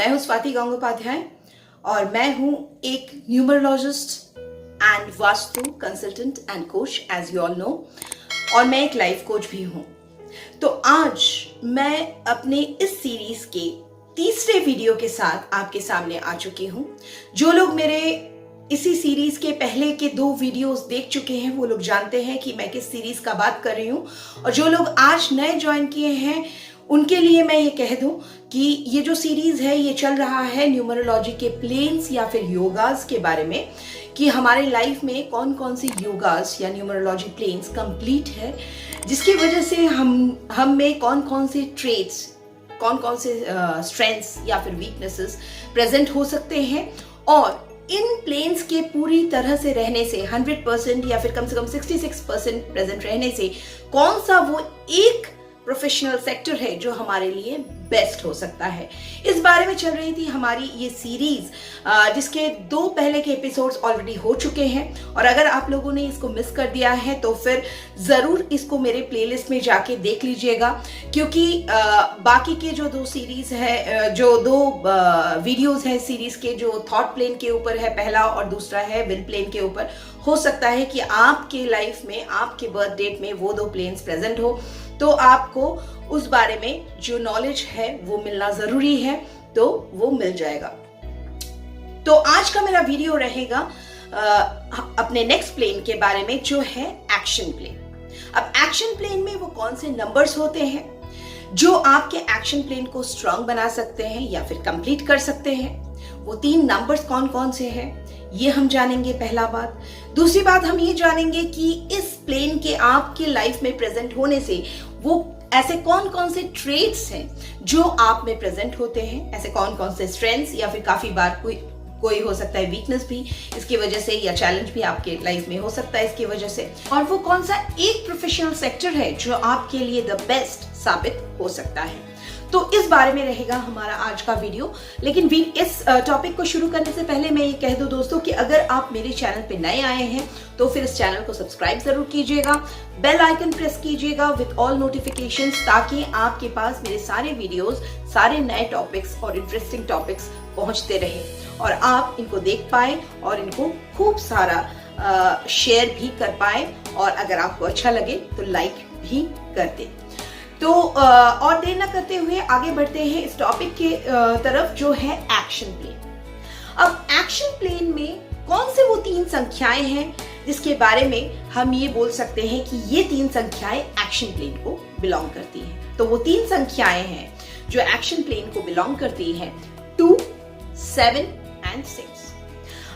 मैं हूं स्वाति गंगोपाध्याय और मैं हूं एक numerologist and vastu consultant and coach as you all know, और मैं एक लाइफ कोच भी हूं। तो आज मैं अपने इस सीरीज के तीसरे वीडियो के साथ आपके सामने आ चुकी हूं। जो लोग मेरे इसी सीरीज के पहले के 2 वीडियोस देख चुके हैं वो लोग जानते हैं कि मैं किस सीरीज का बात कर रही हूं, और जो लोग आज नए ज्वाइन किए हैं उनके लिए मैं ये कह दूं कि ये जो सीरीज है ये चल रहा है न्यूमरोलॉजी के प्लेन्स या फिर योगास के बारे में, कि हमारे लाइफ में कौन कौन से योगास या न्यूमरोलॉजी प्लेन्स कंप्लीट है, जिसकी वजह से हम में कौन कौन से ट्रेट्स, कौन कौन से स्ट्रेंथ्स या फिर वीकनेसेस प्रेजेंट हो सकते हैं, और इन प्लेन्स के पूरी तरह से रहने से 100% या फिर कम से कम 66% प्रेजेंट रहने से कौन सा वो एक प्रोफेशनल सेक्टर है जो हमारे लिए बेस्ट हो सकता है। इस बारे में चल रही थी हमारी ये सीरीज, जिसके 2 पहले के एपिसोड्स ऑलरेडी हो चुके हैं, और अगर आप लोगों ने इसको मिस कर दिया है तो फिर जरूर इसको मेरे प्लेलिस्ट में जाके देख लीजिएगा, क्योंकि बाकी के जो 2 सीरीज है, जो 2 वीडियोस है सीरीज के, जो थॉट प्लेन के ऊपर है पहला और दूसरा है विल प्लेन के ऊपर, हो सकता है कि आपके लाइफ में आपके बर्थ डेट में वो 2 प्लेन्स प्रेजेंट हो, तो आपको उस बारे में जो नॉलेज है वो मिलना जरूरी है, तो वो मिल जाएगा। तो आज का मेरा वीडियो रहेगा अपने नेक्स्ट प्लेन के बारे में, जो है एक्शन प्लेन। अब एक्शन प्लेन में वो कौन से नंबर्स होते हैं जो आपके एक्शन प्लेन को स्ट्रांग बना सकते हैं या फिर कंप्लीट कर सकते हैं, वो 3 नंबर्स कौन कौन से हैं ये हम जानेंगे, पहला बात। दूसरी बात हम ये जानेंगे कि इस प्लेन के आपके लाइफ में प्रेजेंट होने से वो ऐसे कौन कौन से ट्रेट्स हैं जो आप में प्रेजेंट होते हैं, ऐसे कौन कौन से स्ट्रेंथ्स या फिर काफी बार कोई हो सकता है वीकनेस भी इसकी वजह से, या चैलेंज भी आपके लाइफ में हो सकता है इसकी वजह से, और वो कौन सा एक प्रोफेशनल सेक्टर है जो आपके लिए द बेस्ट साबित हो सकता है। तो इस बारे में रहेगा हमारा आज का वीडियो। लेकिन इस टॉपिक को शुरू करने से पहले मैं ये कह दूं दोस्तों कि अगर आप मेरे चैनल पे नए आए हैं तो फिर इस चैनल को सब्सक्राइब जरूर कीजिएगा, बेल आइकन प्रेस कीजिएगा विद ऑल नोटिफिकेशंस, ताकि आपके पास मेरे सारे वीडियोस, सारे नए टॉपिक्स और इंटरेस्टिंग टॉपिक्स पहुंचते रहे और आप इनको देख पाए और इनको खूब सारा शेयर भी कर पाए, और अगर आपको अच्छा लगे तो लाइक भी कर दें। तो और देर न करते हुए आगे बढ़ते हैं इस टॉपिक के तरफ, जो है एक्शन प्लेन। अब एक्शन प्लेन में कौन से वो 3 संख्याएं हैं जिसके बारे में हम ये बोल सकते हैं कि ये 3 संख्याएं एक्शन प्लेन को बिलोंग करती हैं। तो वो 3 संख्याएं हैं जो एक्शन प्लेन को बिलोंग करती हैं, 2, 7 एंड 6।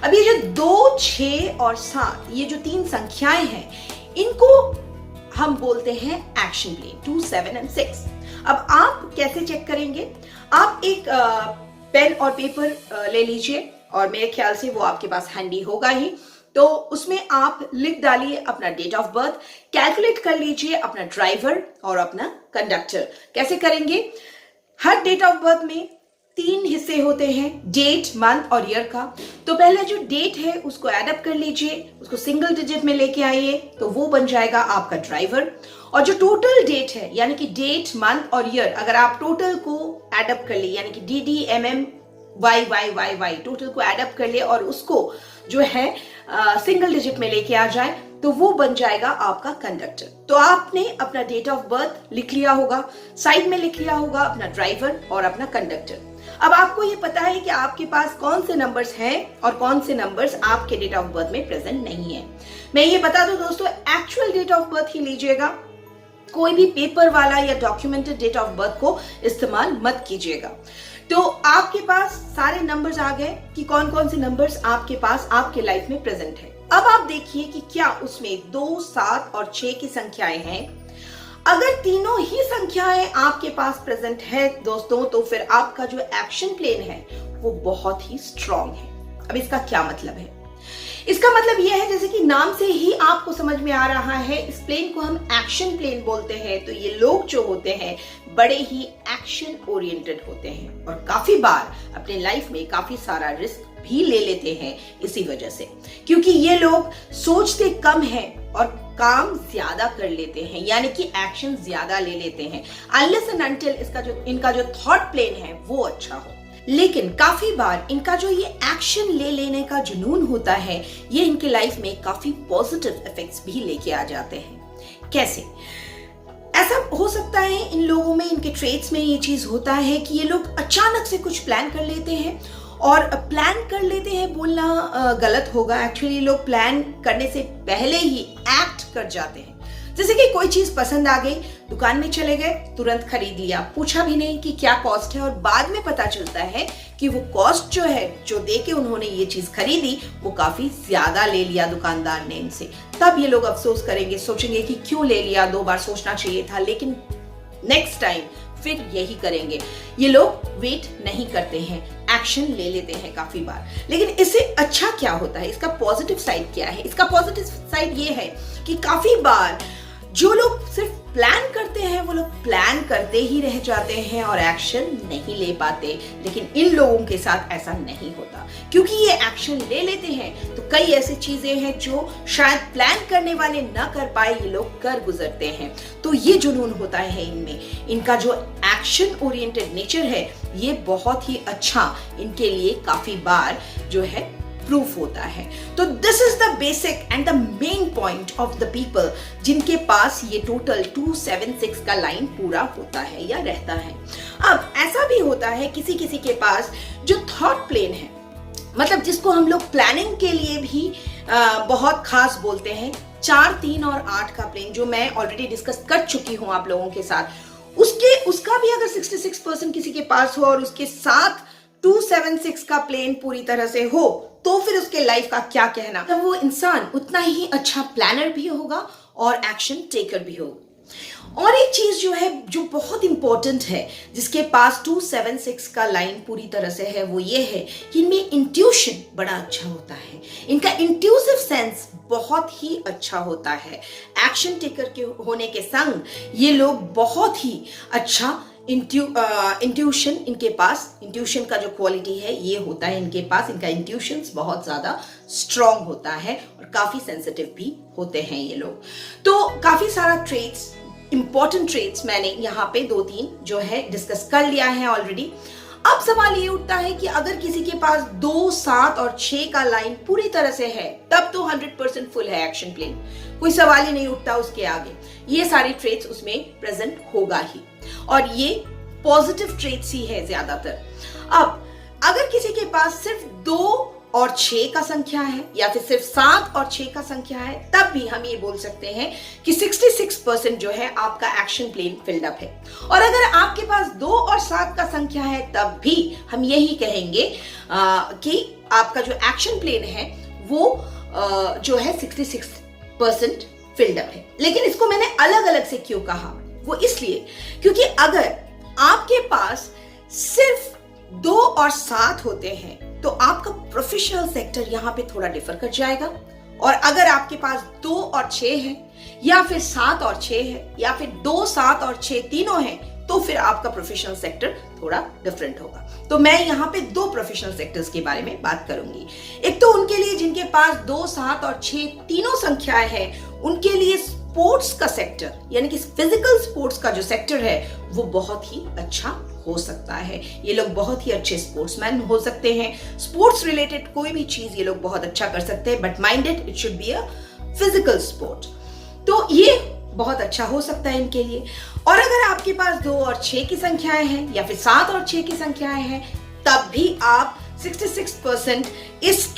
अब ये जो 2, 6 और 7, ये जो 3 संख्याएं हैं, इनको हम बोलते हैं एक्शन प्लेन, 2, 7 एंड 6। अब आप कैसे चेक करेंगे? आप एक पेन और पेपर ले लीजिए, और मेरे ख्याल से वो आपके पास हैंडी होगा ही, तो उसमें आप लिख डालिए अपना डेट ऑफ बर्थ, कैलकुलेट कर लीजिए अपना ड्राइवर और अपना कंडक्टर। कैसे करेंगे? हर डेट ऑफ बर्थ में 3 हिस्से होते हैं, डेट, मंथ और ईयर का। तो पहले जो डेट है उसको एड अप कर लीजिए, उसको सिंगल डिजिट में लेके आइए, तो वो बन जाएगा आपका ड्राइवर। और जो टोटल डेट है, यानी कि डेट, मंथ और ईयर, अगर आप टोटल को एड अप कर लिए, यानी कि DDMMYYYY टोटल को एड अप कर लिए और उसको जो है सिंगल डिजिट में लेके आ जाए, तो वो बन जाएगा आपका कंडक्टर। तो आपने अपना डेट ऑफ बर्थ लिख लिया होगा, साइड में लिख लिया होगा अपना ड्राइवर और अपना कंडक्टर। अब आपको ये पता है कि आपके पास कौन से नंबर्स हैं और कौन से नंबर्स आपके डेट ऑफ बर्थ में प्रेजेंट नहीं है। मैं ये बता दूं दोस्तों, एक्चुअल डेट ऑफ बर्थ ही लीजिएगा, कोई भी पेपर वाला या डॉक्यूमेंटेड डेट ऑफ बर्थ को इस्तेमाल मत कीजिएगा। तो आपके पास सारे नंबर्स आ गए कि कौन कौन से नंबर्स आपके पास आपके लाइफ में प्रेजेंट है। अब आप देखिए कि क्या उसमें 2, 7 और 6 की संख्याएं हैं। अगर तीनों ही संख्याएं आपके पास प्रेजेंट है दोस्तों, तो फिर आपका जो एक्शन प्लेन है वो बहुत ही स्ट्रांग है। अब इसका क्या मतलब है? इसका मतलब यह है, जैसे कि नाम से ही आपको समझ में आ रहा है, इस प्लेन को हम एक्शन प्लेन बोलते हैं। तो ये लोग जो होते हैं बड़े ही एक्शन ओरिएंटेड होते हैं, और काफी बार अपने लाइफ में काफी सारा रिस्क भी ले लेते हैं इसी वजह से, क्योंकि ये लोग सोचते कम हैं और काम ज्यादा कर लेते हैं, यानी कि एक्शन ज्यादा ले लेते हैं, अनलेस एंड अनटिल इनका जो थॉट प्लेन है वो अच्छा हो। लेकिन काफी बार इनका जो ये एक्शन ले लेने का जुनून होता है, ये इनके लाइफ में काफी पॉजिटिव इफेक्ट्स भी लेके आ जाते हैं। कैसे? ऐसा हो सकता है इन लोगों में, इनके ट्रेट्स में ये चीज होता है कि ये लोग अचानक से कुछ प्लान कर लेते हैं, और प्लान कर लेते हैं बोलना गलत होगा, एक्चुअली लोग प्लान करने से पहले ही एक्ट कर जाते हैं। जैसे कि कोई चीज पसंद आ गई, दुकान में चले गए, तुरंत खरीद लिया, पूछा भी नहीं कि क्या कॉस्ट है, और बाद में पता चलता है कि वो कॉस्ट जो है, जो दे के उन्होंने ये चीज खरीदी, वो काफी ज्यादा ले लिया दुकानदार ने इनसे। तब ये लोग अफसोस करेंगे, सोचेंगे कि क्यों ले लिया, 2 बार सोचना चाहिए था, लेकिन नेक्स्ट टाइम फिर यही करेंगे। ये लोग वेट नहीं करते हैं, एक्शन ले लेते हैं काफी बार। लेकिन इससे अच्छा क्या होता है, इसका पॉजिटिव साइड क्या है? इसका पॉजिटिव साइड ये है कि काफी बार जो लोग सिर्फ प्लान करते हैं, वो लोग प्लान करते ही रह जाते हैं और एक्शन नहीं ले पाते। लेकिन इन लोगों के साथ ऐसा नहीं होता, क्योंकि ये एक्शन ले लेते हैं तो कई ऐसी चीजें हैं जो शायद प्लान करने वाले ना कर पाए, ये लोग कर गुजरते हैं। तो ये जुनून होता है इनमें, इनका जो एक्शन ओरिएंटेड नेचर है, ये बहुत ही अच्छा इनके लिए काफी बार जो है प्रूफ होता है। तो this is the basic and the main point of the people जिनके पास ये टोटल 276 का लाइन पूरा होता है या रहता है। अब ऐसा भी होता है किसी किसी के पास जो थॉट प्लेन है, मतलब जिसको हम लोग प्लानिंग के लिए भी बहुत खास बोलते हैं, 4, 3 और 8 का प्लेन, जो मैं ऑलरेडी डिस्कस कर चुकी हूं आप लोगों के साथ, उसका भी अगर 66% किसी के पास हो और उसके साथ 276 का प्लेन पूरी तरह से हो, तो फिर उसके लाइफ का क्या कहना। तब वो इंसान उतना ही अच्छा प्लानर भी होगा और एक्शन टेकर भी होगा। और एक चीज जो है, जो बहुत इंपॉर्टेंट है, जिसके पास 276 का लाइन पूरी तरह से है, वो ये है कि इनमें इंट्यूशन बड़ा अच्छा होता है। इनका इंट्यूसिव सेंस बहुत ही अच्छा होता है। एक्शन टेकर के होने के संग ये लोग बहुत ही अच्छा इंट्यूशन इनके पास, इंट्यूशन का जो क्वालिटी है ये होता है इनके पास। इनका इंट्यूशन बहुत ज्यादा स्ट्रांग होता है और काफी सेंसिटिव भी होते हैं ये लोग। तो काफी सारा ट्रेट्स, इंपॉर्टेंट ट्रेट्स मैंने यहाँ पे 2-3 जो है डिस्कस कर लिया है ऑलरेडी। अब सवाल ये उठता है कि अगर किसी के पास 2, 7 और 6 का लाइन पूरी तरह से है, तब तो 100% फुल है एक्शन प्लेन, कोई सवाल ही नहीं उठता उसके आगे। ये सारी ट्रेट्स उसमें प्रेजेंट होगा ही, और ये पॉजिटिव ट्रेट्स ही है ज्यादातर। अब अगर किसी के पास सिर्फ 2 और 6 का संख्या है, या फिर सिर्फ 7 और 6 का संख्या है, तब भी हम ये बोल सकते हैं कि 66% जो है आपका एक्शन प्लेन फिल्ड अप है। और अगर आपके पास 2 और 7 का संख्या है, तब भी हम यही कहेंगे कि आपका जो एक्शन प्लेन है वो जो है 66% फिल्ड अप है। लेकिन इसको मैंने अलग अलग से क्यों कहा, वो इसलिए क्योंकि अगर आपके पास सिर्फ 2 और 7 होते हैं, तो आपका प्रोफेशनल सेक्टर यहां पे थोड़ा डिफर कर जाएगा। और अगर आपके पास 2 और 6 है, या फिर 7 और 6 है, या फिर 2, 7 और 6 तीनों हैं, तो फिर आपका प्रोफेशनल सेक्टर थोड़ा डिफरेंट होगा। तो मैं यहाँ पे 2 प्रोफेशनल सेक्टर्स के बारे में बात करूंगी। एक तो उनके लिए जिनके पास 2, 7 और 6 तीनों संख्याएं हैं, उनके लिए स्पोर्ट्स का सेक्टर, यानी कि फिजिकल स्पोर्ट्स का जो सेक्टर है, वो बहुत ही अच्छा हो सकता है। ये लोग बहुत ही अच्छे स्पोर्ट्समैन हो सकते हैं। स्पोर्ट्स रिलेटेड कोई भी चीज ये लोग बहुत अच्छा कर सकते हैं, but minded it should be a physical sport. तो ये बहुत अच्छा हो सकता है इनके लिए। और अगर आपके पास 2 और 6 की संख्याएं हैं, या फिर 7 और 6 की संख्याएं हैं, तब भी आप 66% इस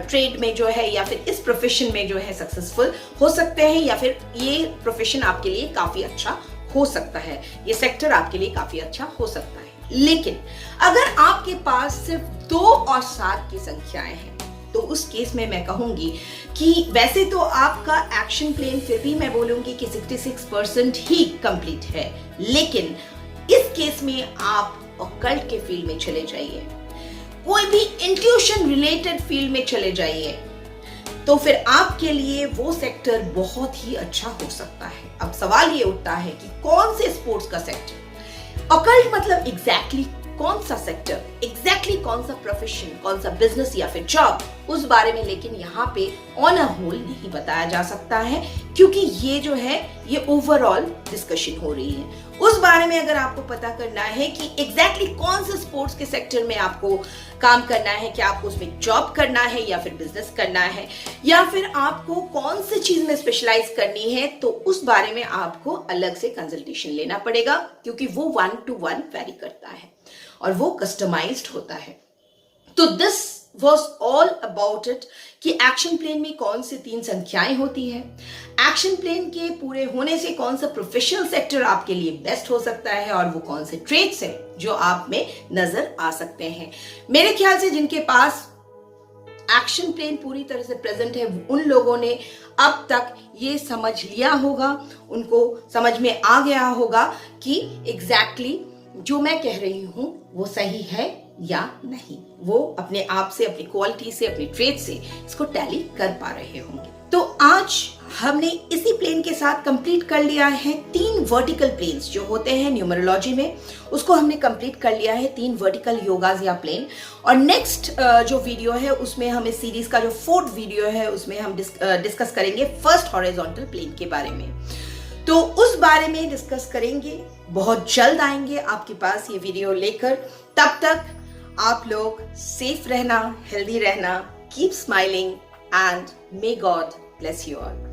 ट्रेड में जो है, या फिर इस प्रोफेशन में जो है सक्सेसफुल हो सकते हैं, या फिर ये प्रोफेशन आपके लिए काफी अच्छा हो सकता है, ये सेक्टर आपके लिए काफी अच्छा हो सकता है। लेकिन अगर आपके पास सिर्फ 2 और 7 की संख्याएं हैं, तो उस केस में मैं कहूंगी कि वैसे तो आपका एक्शन प्लेन फिर भी मैं बोलूंगी कि 66% ही कंप्लीट है, लेकिन इस केस में आप ऑकल्ट के फील्ड में चले जाइए, कोई भी इंट्यूशन रिलेटेड फील्ड में चले जाइए, तो फिर आपके लिए वो सेक्टर बहुत ही अच्छा हो सकता है। अब सवाल ये उठता है कि कौन से स्पोर्ट्स का सेक्टर? ऑकल्ट मतलब एग्जैक्टली कौन सा सेक्टर, एग्जैक्टली कौन सा प्रोफेशन, कौन सा बिजनेस या फिर जॉब, उस बारे में लेकिन यहाँ पे ऑन अ होल नहीं बताया जा सकता है, क्योंकि ये जो है ये ओवरऑल डिस्कशन हो रही है। उस बारे में अगर आपको पता करना है कि एग्जैक्टली कौन से स्पोर्ट्स के सेक्टर में आपको काम करना है, क्या आपको उसमें जॉब करना है या फिर बिजनेस करना है, या फिर आपको कौन सी चीज में स्पेशलाइज करनी है, तो उस बारे में आपको अलग से कंसल्टेशन लेना पड़ेगा, क्योंकि वो 1-to-1 वैरी करता है और वो कस्टमाइज्ड होता है। तो this was all about it कि एक्शन प्लान में कौन सी 3 संख्याएं होती है, एक्शन प्लान के पूरे होने से कौन सा प्रोफेशनल सेक्टर आपके लिए बेस्ट हो सकता है, और वो कौन से ट्रेड्स हैं जो आप में नजर आ सकते हैं। मेरे ख्याल से जिनके पास एक्शन प्लान पूरी तरह से प्रेजेंट है, उन लोगों ने अब तक ये समझ लिया होगा, उनको समझ में आ गया होगा कि एग्जैक्टली जो मैं कह रही हूं वो सही है या नहीं। वो अपने आप से, अपनी क्वालिटी से, अपने ट्रेड से इसको टैली कर पा रहे होंगे। तो आज हमने इसी प्लेन के साथ कंप्लीट कर लिया है 3 वर्टिकल प्लेन्स जो होते हैं न्यूमरोलॉजी में, उसको हमने कंप्लीट कर लिया है 3 वर्टिकल योगाज या प्लेन। और नेक्स्ट जो वीडियो है उसमें हम इस सीरीज का जो 4th वीडियो है उसमें हम डिस्कस करेंगे फर्स्ट हॉरिजॉन्टल प्लेन के बारे में। तो उस बारे में डिस्कस करेंगे, बहुत जल्द आएंगे आपके पास ये वीडियो लेकर। तब तक आप लोग सेफ रहना, हेल्दी रहना, keep smiling and may God bless you all.